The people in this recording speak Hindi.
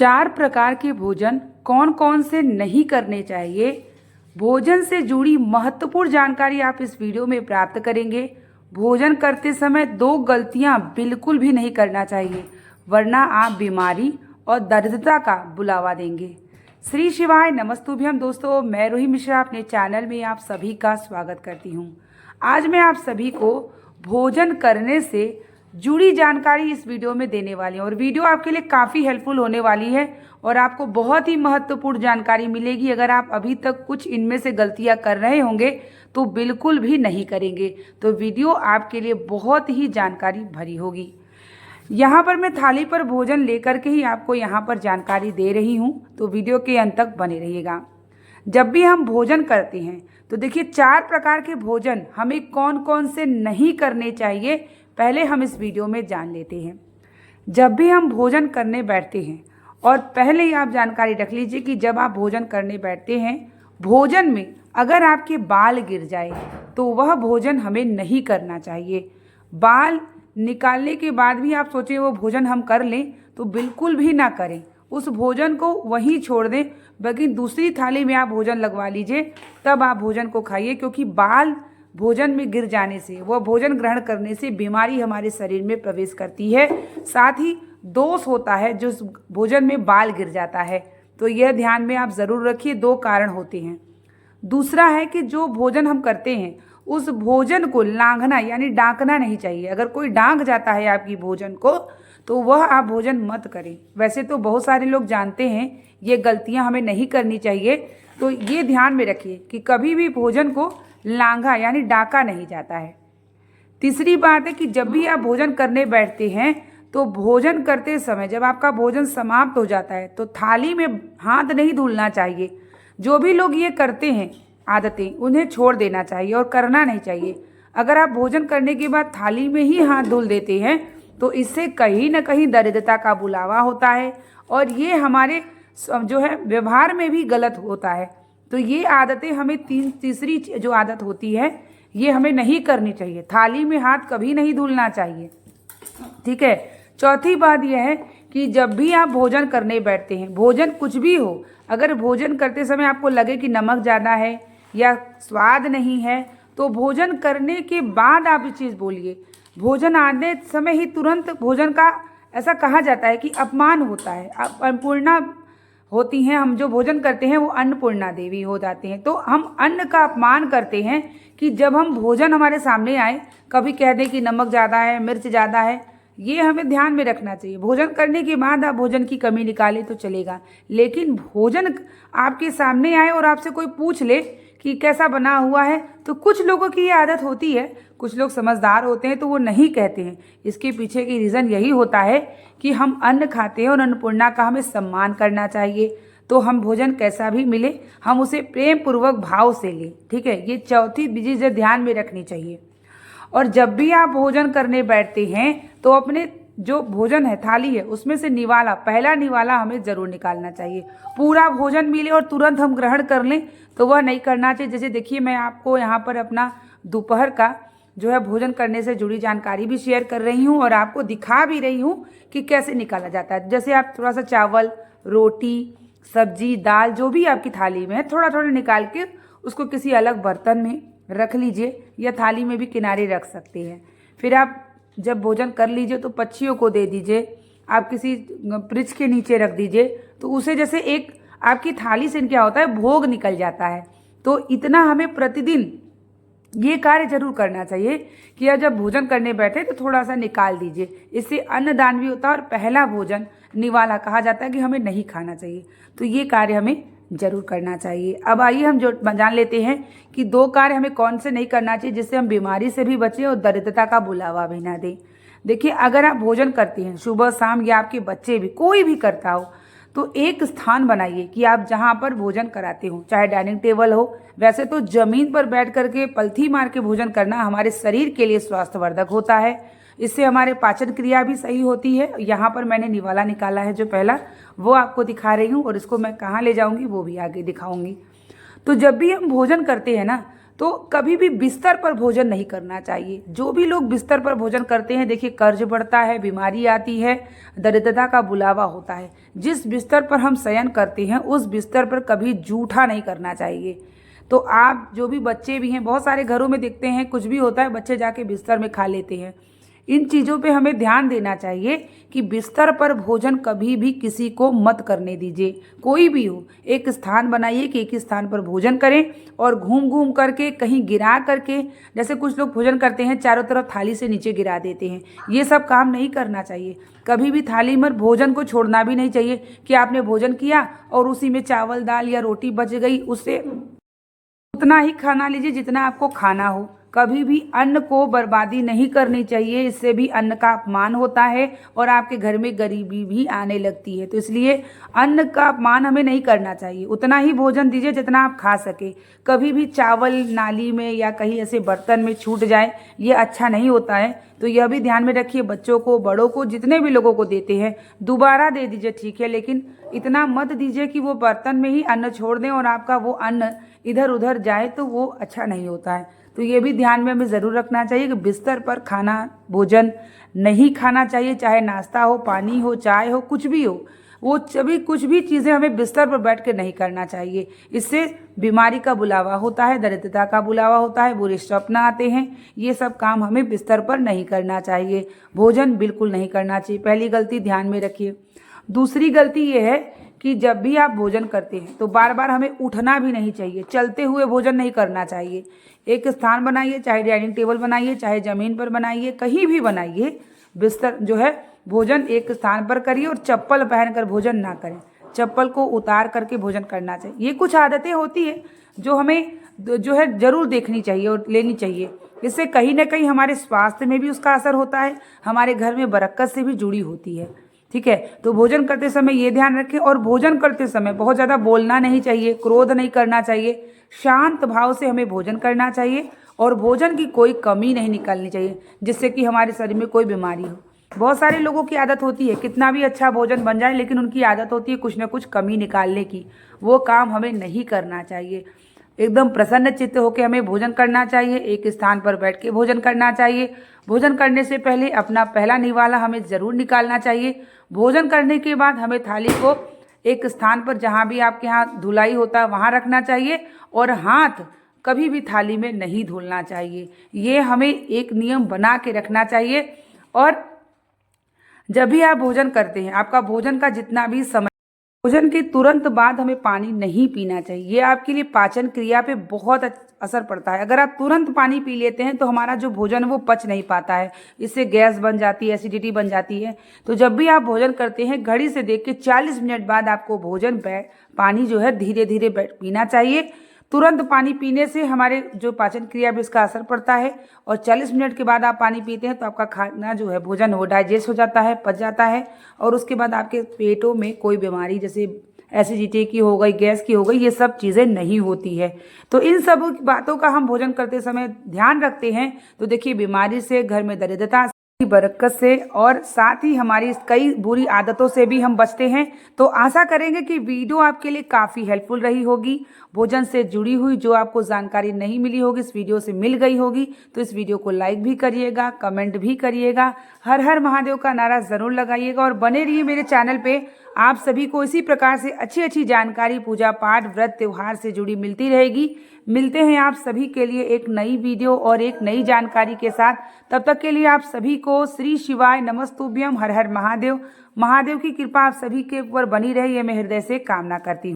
4 प्रकार के भोजन कौन कौन से नहीं करने चाहिए। भोजन से जुड़ी महत्वपूर्ण जानकारी आप इस वीडियो में प्राप्त करेंगे। भोजन करते समय 2 गलतियां बिल्कुल भी नहीं करना चाहिए, वरना आप बीमारी और दरिद्रता का बुलावा देंगे। श्री शिवाय नमस्तुभ्यम दोस्तों, मैं रूही मिश्रा अपने चैनल में आप सभी का स्वागत करती हूँ। आज मैं आप सभी को भोजन करने से जुड़ी जानकारी इस वीडियो में देने वाली हूँ और वीडियो आपके लिए काफ़ी हेल्पफुल होने वाली है और आपको बहुत ही महत्वपूर्ण जानकारी मिलेगी। अगर आप अभी तक कुछ इनमें से गलतियाँ कर रहे होंगे तो बिल्कुल भी नहीं करेंगे, तो वीडियो आपके लिए बहुत ही जानकारी भरी होगी। यहाँ पर मैं थाली पर भोजन लेकर के ही आपको यहाँ पर जानकारी दे रही हूँ, तो वीडियो के अंत तक बने रहिएगा। जब भी हम भोजन करते हैं तो देखिए 4 प्रकार के भोजन हमें कौन कौन से नहीं करने चाहिए, पहले हम इस वीडियो में जान लेते हैं। जब भी हम भोजन करने बैठते हैं, और पहले ही आप जानकारी रख लीजिए कि जब आप भोजन करने बैठते हैं, भोजन में अगर आपके बाल गिर जाए तो वह भोजन हमें नहीं करना चाहिए। बाल निकालने के बाद भी आप सोचें वो भोजन हम कर लें, तो बिल्कुल भी ना करें। उस भोजन को वहीं छोड़ दें, बल्कि दूसरी थाली में आप भोजन लगवा लीजिए, तब आप भोजन को खाइए। क्योंकि बाल भोजन में गिर जाने से, वह भोजन ग्रहण करने से बीमारी हमारे शरीर में प्रवेश करती है। साथ ही दोष होता है जो भोजन में बाल गिर जाता है, तो यह ध्यान में आप ज़रूर रखिए। 2 कारण होते हैं। दूसरा है कि जो भोजन हम करते हैं उस भोजन को लांघना यानी डांकना नहीं चाहिए। अगर कोई डांक जाता है आपकी भोजन को, तो वह आप भोजन मत करें। वैसे तो बहुत सारे लोग जानते हैं ये गलतियां हमें नहीं करनी चाहिए, तो ये ध्यान में रखिए कि कभी भी भोजन को लांघा यानी डाका नहीं जाता है। तीसरी बात है कि जब भी आप भोजन करने बैठते हैं तो भोजन करते समय जब आपका भोजन समाप्त हो जाता है तो थाली में हाथ नहीं धुलना चाहिए। जो भी लोग ये करते हैं आदतें, उन्हें छोड़ देना चाहिए और करना नहीं चाहिए। अगर आप भोजन करने के बाद थाली में ही हाथ धुल देते हैं तो इससे कहीं ना कहीं दरिद्रता का बुलावा होता है और ये हमारे जो है व्यवहार में भी गलत होता है। तो ये आदतें हमें तीसरी जो आदत होती है ये हमें नहीं करनी चाहिए। थाली में हाथ कभी नहीं धुलना चाहिए, ठीक है। चौथी बात यह है कि जब भी आप भोजन करने बैठते हैं, भोजन कुछ भी हो, अगर भोजन करते समय आपको लगे कि नमक ज़्यादा है या स्वाद नहीं है, तो भोजन करने के बाद आप ये चीज़ बोलिए। भोजन आने समय ही तुरंत भोजन का ऐसा कहा जाता है कि अपमान होता है, अन्नपूर्णा होती हैं। हम जो भोजन करते हैं वो अन्नपूर्णा देवी हो जाते हैं। तो हम अन्न का अपमान करते हैं कि जब हम भोजन हमारे सामने आए कभी कह दें कि नमक ज़्यादा है, मिर्च ज़्यादा है। ये हमें ध्यान में रखना चाहिए। भोजन करने के बाद आप भोजन की कमी निकालें तो चलेगा, लेकिन भोजन आपके सामने आए और आपसे कोई पूछ ले कि कैसा बना हुआ है, तो कुछ लोगों की ये आदत होती है। कुछ लोग समझदार होते हैं तो वो नहीं कहते हैं। इसके पीछे की रीज़न यही होता है कि हम अन्न खाते हैं और अन्नपूर्णा का हमें सम्मान करना चाहिए। तो हम भोजन कैसा भी मिले हम उसे प्रेम पूर्वक भाव से लें, ठीक है। ये चौथी चीज़ ध्यान में रखनी चाहिए। और जब भी आप भोजन करने बैठते हैं तो अपने जो भोजन है थाली है उसमें से निवाला, पहला निवाला हमें ज़रूर निकालना चाहिए। पूरा भोजन मिले और तुरंत हम ग्रहण कर लें तो वह नहीं करना चाहिए। जैसे देखिए मैं आपको यहाँ पर अपना दोपहर का जो है भोजन करने से जुड़ी जानकारी भी शेयर कर रही हूँ और आपको दिखा भी रही हूँ कि कैसे निकाला जाता है। जैसे आप थोड़ा सा चावल, रोटी, सब्जी, दाल जो भी आपकी थाली में है थोड़ा थोड़ा निकाल के उसको किसी अलग बर्तन में रख लीजिए या थाली में भी किनारे रख सकते हैं। फिर आप जब भोजन कर लीजिए तो पक्षियों को दे दीजिए, आप किसी वृक्ष के नीचे रख दीजिए, तो उसे जैसे एक आपकी थाली से क्या होता है भोग निकल जाता है। तो इतना हमें प्रतिदिन ये कार्य जरूर करना चाहिए कि जब भोजन करने बैठे तो थोड़ा सा निकाल दीजिए। इससे अन्नदान भी होता है और पहला भोजन निवाला कहा जाता है कि हमें नहीं खाना चाहिए। तो ये कार्य हमें जरूर करना चाहिए। अब आइए हम जो जान लेते हैं कि 2 कार्य हमें कौन से नहीं करना चाहिए जिससे हम बीमारी से भी बचें और दरिद्रता का बुलावा भी ना दें। देखिए अगर आप भोजन करते हैं सुबह शाम या आपके बच्चे भी कोई भी करता हो, तो एक स्थान बनाइए कि आप जहाँ पर भोजन कराते हो, चाहे डाइनिंग टेबल हो। वैसे तो ज़मीन पर बैठ करके पलथी मार के भोजन करना हमारे शरीर के लिए स्वास्थ्यवर्धक होता है। इससे हमारे पाचन क्रिया भी सही होती है। यहाँ पर मैंने निवाला निकाला है जो पहला, वो आपको दिखा रही हूँ और इसको मैं कहाँ ले जाऊँगी वो भी आगे दिखाऊँगी। तो जब भी हम भोजन करते हैं ना, तो कभी भी बिस्तर पर भोजन नहीं करना चाहिए। जो भी लोग बिस्तर पर भोजन करते हैं, देखिए कर्ज बढ़ता है, बीमारी आती है, दरिद्रता का बुलावा होता है। जिस बिस्तर पर हम शयन करते हैं उस बिस्तर पर कभी जूठा नहीं करना चाहिए। तो आप जो भी बच्चे भी हैं, बहुत सारे घरों में देखते हैं कुछ भी होता है बच्चे जाके बिस्तर में खा लेते हैं। इन चीज़ों पे हमें ध्यान देना चाहिए कि बिस्तर पर भोजन कभी भी किसी को मत करने दीजिए। कोई भी हो, एक स्थान बनाइए कि एक ही स्थान पर भोजन करें, और घूम घूम करके कहीं गिरा करके, जैसे कुछ लोग भोजन करते हैं चारों तरफ थाली से नीचे गिरा देते हैं, ये सब काम नहीं करना चाहिए। कभी भी थाली में भोजन को छोड़ना भी नहीं चाहिए कि आपने भोजन किया और उसी में चावल दाल या रोटी बच गई, उससे उतना ही खाना लीजिए जितना आपको खाना हो। कभी भी अन्न को बर्बादी नहीं करनी चाहिए, इससे भी अन्न का अपमान होता है और आपके घर में गरीबी भी आने लगती है। तो इसलिए अन्न का अपमान हमें नहीं करना चाहिए, उतना ही भोजन दीजिए जितना आप खा सके। कभी भी चावल नाली में या कहीं ऐसे बर्तन में छूट जाए, ये अच्छा नहीं होता है। तो यह भी ध्यान में रखिए, बच्चों को, बड़ों को, जितने भी लोगों को देते हैं दोबारा दे दीजिए, ठीक है, लेकिन इतना मत दीजिए कि वो बर्तन में ही अन्न छोड़ दें और आपका वो अन्न इधर उधर जाए, तो वो अच्छा नहीं होता है। तो ये भी ध्यान में हमें ज़रूर रखना चाहिए कि बिस्तर पर खाना भोजन नहीं खाना चाहिए, चाहे नाश्ता हो, पानी हो, चाय हो, कुछ भी हो, वो सभी कुछ भी चीज़ें हमें बिस्तर पर बैठ के नहीं करना चाहिए। इससे बीमारी का बुलावा होता है, दरिद्रता का बुलावा होता है, बुरे स्वप्न आते हैं। ये सब काम हमें बिस्तर पर नहीं करना चाहिए, भोजन बिल्कुल नहीं करना चाहिए। पहली गलती ध्यान में रखिए। दूसरी गलती ये है कि जब भी आप भोजन करते हैं तो बार बार हमें उठना भी नहीं चाहिए, चलते हुए भोजन नहीं करना चाहिए। एक स्थान बनाइए, चाहे डाइनिंग टेबल बनाइए, चाहे ज़मीन पर बनाइए, कहीं भी बनाइए, बिस्तर जो है भोजन एक स्थान पर करिए और चप्पल पहनकर भोजन ना करें। चप्पल को उतार करके भोजन करना चाहिए। ये कुछ आदतें होती है जो हमें जो है ज़रूर देखनी चाहिए और लेनी चाहिए। इससे कहीं ना कहीं हमारे स्वास्थ्य में भी उसका असर होता है, हमारे घर में बरकत से भी जुड़ी होती है, ठीक है। तो भोजन करते समय ये ध्यान रखें, और भोजन करते समय बहुत ज़्यादा बोलना नहीं चाहिए, क्रोध नहीं करना चाहिए, शांत भाव से हमें भोजन करना चाहिए और भोजन की कोई कमी नहीं निकालनी चाहिए जिससे कि हमारे शरीर में कोई बीमारी हो। बहुत सारे लोगों की आदत होती है कितना भी अच्छा भोजन बन जाए, लेकिन उनकी आदत होती है कुछ ना कुछ कमी निकालने की। वो काम हमें नहीं करना चाहिए। एकदम प्रसन्न चित्त होकर हमें भोजन करना चाहिए, एक स्थान पर बैठ के भोजन करना चाहिए। भोजन करने से पहले अपना पहला निवाला हमें ज़रूर निकालना चाहिए। भोजन करने के बाद हमें थाली को एक स्थान पर, जहाँ भी आपके यहाँ धुलाई होता है, वहाँ रखना चाहिए, और हाथ कभी भी थाली में नहीं धुलना चाहिए। ये हमें एक नियम बना के रखना चाहिए। और जब भी आप भोजन करते हैं, आपका भोजन का जितना भी समय, भोजन के तुरंत बाद हमें पानी नहीं पीना चाहिए। ये आपके लिए पाचन क्रिया पे बहुत असर पड़ता है। अगर आप तुरंत पानी पी लेते हैं तो हमारा जो भोजन है वो पच नहीं पाता है, इससे गैस बन जाती है, एसिडिटी बन जाती है। तो जब भी आप भोजन करते हैं घड़ी से देख के 40 मिनट बाद आपको भोजन पानी जो है धीरे धीरे पीना चाहिए। तुरंत पानी पीने से हमारे जो पाचन क्रिया भी इसका असर पड़ता है, और 40 मिनट के बाद आप पानी पीते हैं तो आपका खाना जो है भोजन वो डाइजेस्ट हो जाता है, पच जाता है, और उसके बाद आपके पेटों में कोई बीमारी जैसे एसिडिटी की हो गई, गैस की हो गई, ये सब चीज़ें नहीं होती है। तो इन सब बातों का हम भोजन करते समय ध्यान रखते हैं तो देखिए बीमारी से, घर में दरिद्रता, बरकत से, और साथ ही हमारी कई बुरी आदतों से भी हम बचते हैं। तो आशा करेंगे कि वीडियो आपके लिए काफ़ी हेल्पफुल रही होगी। भोजन से जुड़ी हुई जो आपको जानकारी नहीं मिली होगी इस वीडियो से मिल गई होगी। तो इस वीडियो को लाइक भी करिएगा, कमेंट भी करिएगा, हर हर महादेव का नारा ज़रूर लगाइएगा, और बने रहिए मेरे चैनल पे। आप सभी को इसी प्रकार से अच्छी अच्छी जानकारी पूजा पाठ, व्रत, त्यौहार से जुड़ी मिलती रहेगी। मिलते हैं आप सभी के लिए एक नई वीडियो और एक नई जानकारी के साथ। तब तक के लिए आप सभी को श्री शिवाय नमस्तुभ्यम, हर हर महादेव। महादेव की कृपा आप सभी के ऊपर बनी रहे, ये मैं हृदय से कामना करती हूँ।